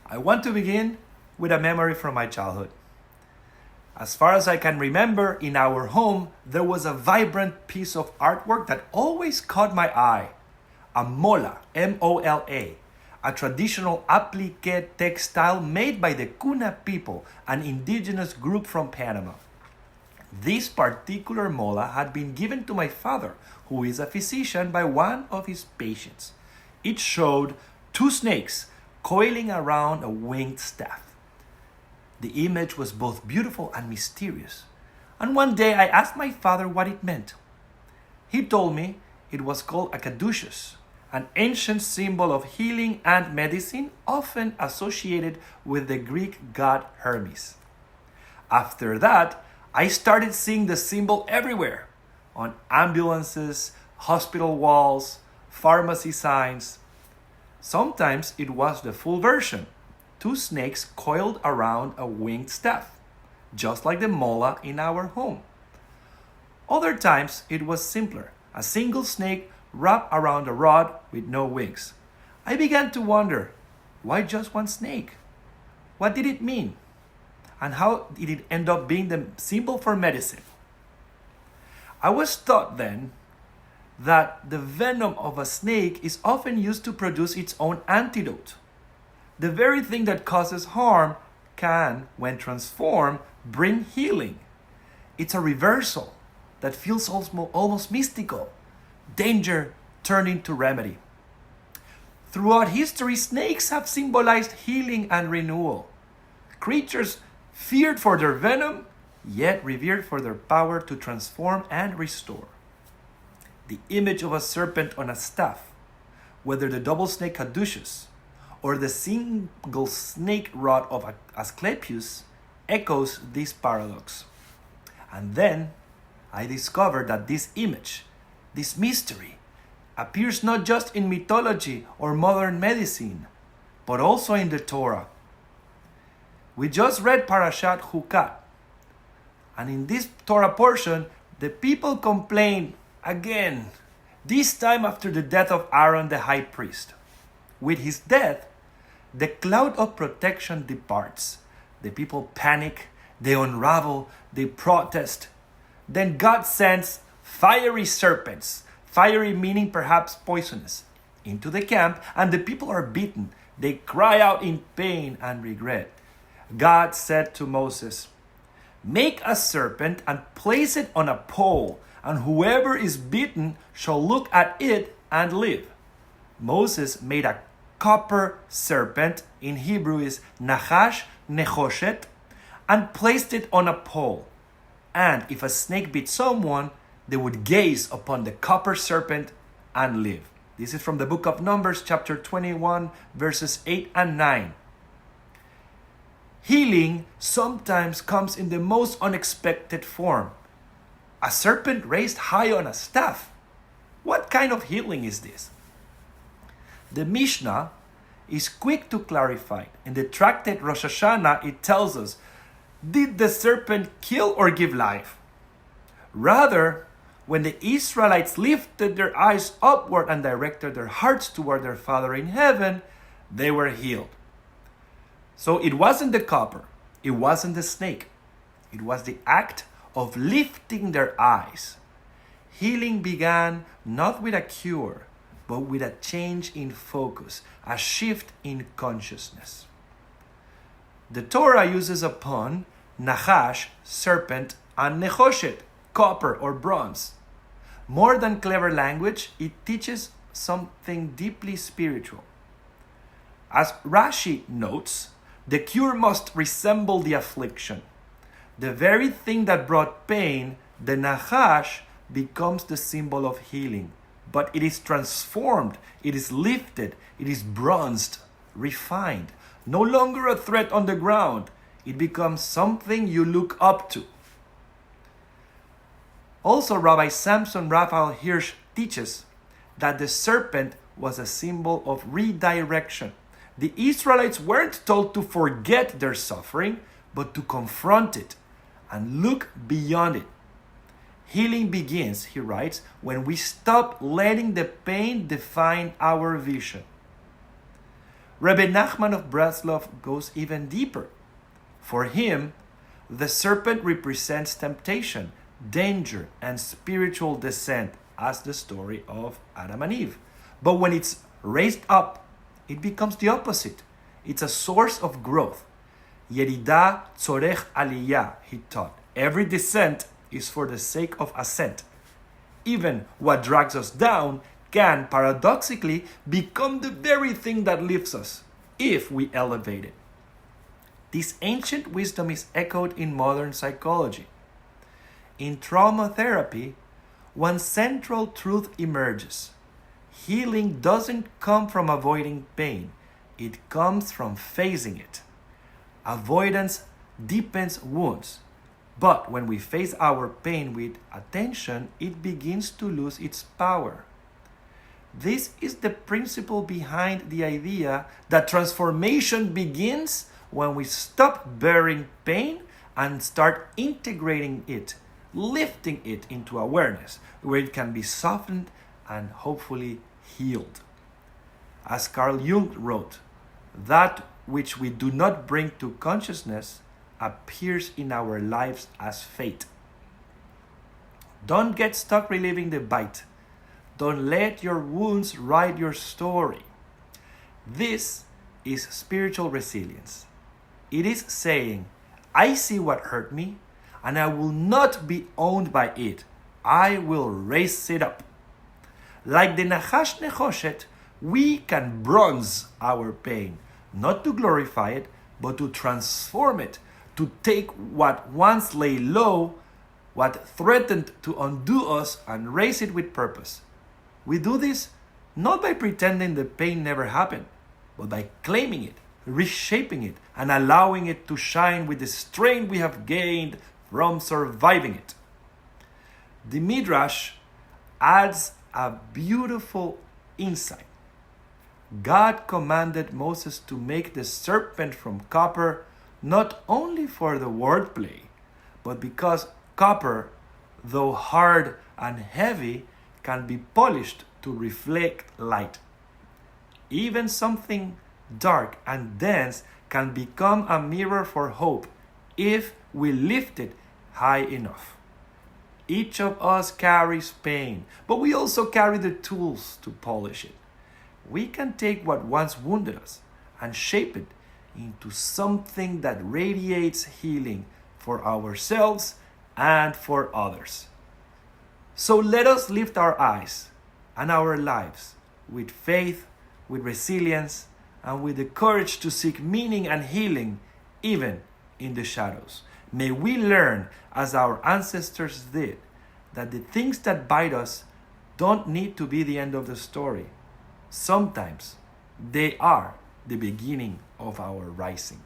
I want to begin with a memory from my childhood. As far as I can remember, in our home, there was a vibrant piece of artwork that always caught my eye. A mola, M-O-L-A, a traditional applique textile made by the Cuna people, an indigenous group from Panama. This particular mola had been given to my father, who is a physician, by one of his patients. It showed two snakes coiling around a winged staff. The image was both beautiful and mysterious, and one day I asked my father what it meant. He told me it was called a caduceus, an ancient symbol of healing and medicine often associated with the Greek god Hermes. After that, I started seeing the symbol everywhere, on ambulances, hospital walls, pharmacy signs. Sometimes it was the full version, two snakes coiled around a winged staff, just like the mola in our home. Other times it was simpler, a single snake wrapped around a rod with no wings. I began to wonder, why just one snake? What did it mean? And how did it end up being the symbol for medicine? I was taught then that the venom of a snake is often used to produce its own antidote. The very thing that causes harm can, when transformed, bring healing. It's a reversal that feels almost mystical. Danger turned into remedy. Throughout history, snakes have symbolized healing and renewal. Creatures feared for their venom, yet revered for their power to transform and restore. The image of a serpent on a staff, whether the double snake caduceus or the single snake rod of Asclepius, echoes this paradox. And then I discovered that this image, this mystery, appears not just in mythology or modern medicine, but also in the Torah. We just read Parashah Chukat, and in this Torah portion, the people complain again, this time after the death of Aaron the high priest. With his death, the cloud of protection departs. The people panic, they unravel, they protest. Then God sends fiery serpents, fiery meaning perhaps poisonous, into the camp, and the people are beaten. They cry out in pain and regret. God said to Moses, "Make a serpent and place it on a pole, and whoever is bitten shall look at it and live." Moses made a copper serpent, in Hebrew is nachash nechoshet, and placed it on a pole. And if a snake bit someone, they would gaze upon the copper serpent and live. This is from the book of Numbers, chapter 21, verses 8 and 9. Healing sometimes comes in the most unexpected form. A serpent raised high on a staff. What kind of healing is this? The Mishnah is quick to clarify. In the tractate Rosh Hashanah, it tells us, did the serpent kill or give life? Rather, when the Israelites lifted their eyes upward and directed their hearts toward their Father in heaven, they were healed. So it wasn't the copper, it wasn't the snake. It was the act of lifting their eyes. Healing began not with a cure, but with a change in focus, a shift in consciousness. The Torah uses a pun, nachash, serpent, and nechoshet, copper or bronze. More than clever language, it teaches something deeply spiritual. As Rashi notes, the cure must resemble the affliction. The very thing that brought pain, the nachash, becomes the symbol of healing. But it is transformed, it is lifted, it is bronzed, refined. No longer a threat on the ground. It becomes something you look up to. Also, Rabbi Samson Raphael Hirsch teaches that the serpent was a symbol of redirection. The Israelites weren't told to forget their suffering, but to confront it and look beyond it. Healing begins, he writes, when we stop letting the pain define our vision. Rabbi Nachman of Breslov goes even deeper. For him, the serpent represents temptation, danger, and spiritual descent, as the story of Adam and Eve. But when it's raised up, it becomes the opposite. It's a source of growth. Yerida tzorech aliyah, he taught. Every descent is for the sake of ascent. Even what drags us down can, paradoxically, become the very thing that lifts us, if we elevate it. This ancient wisdom is echoed in modern psychology. In trauma therapy, one central truth emerges. Healing doesn't come from avoiding pain. It comes from facing it. Avoidance deepens wounds. But when we face our pain with attention, it begins to lose its power. This is the principle behind the idea that transformation begins when we stop bearing pain and start integrating it, lifting it into awareness, where it can be softened and hopefully healed. As Carl Jung wrote, that which we do not bring to consciousness appears in our lives as fate. Don't get stuck reliving the bite. Don't let your wounds write your story. This is spiritual resilience. It is saying, I see what hurt me, and I will not be owned by it. I will raise it up. Like the Nachash Nechoshet, we can bronze our pain, not to glorify it, but to transform it, to take what once lay low, what threatened to undo us, and raise it with purpose. We do this not by pretending the pain never happened, but by claiming it, reshaping it, and allowing it to shine with the strength we have gained from surviving it. The Midrash adds a beautiful insight. God commanded Moses to make the serpent from copper, not only for the wordplay, but because copper, though hard and heavy, can be polished to reflect light. Even something dark and dense can become a mirror for hope if we lift it high enough. Each of us carries pain, but we also carry the tools to polish it. We can take what once wounded us and shape it into something that radiates healing for ourselves and for others. So let us lift our eyes and our lives with faith, with resilience, and with the courage to seek meaning and healing even in the shadows. May we learn, as our ancestors did, that the things that bite us don't need to be the end of the story. Sometimes they are the beginning of our rising.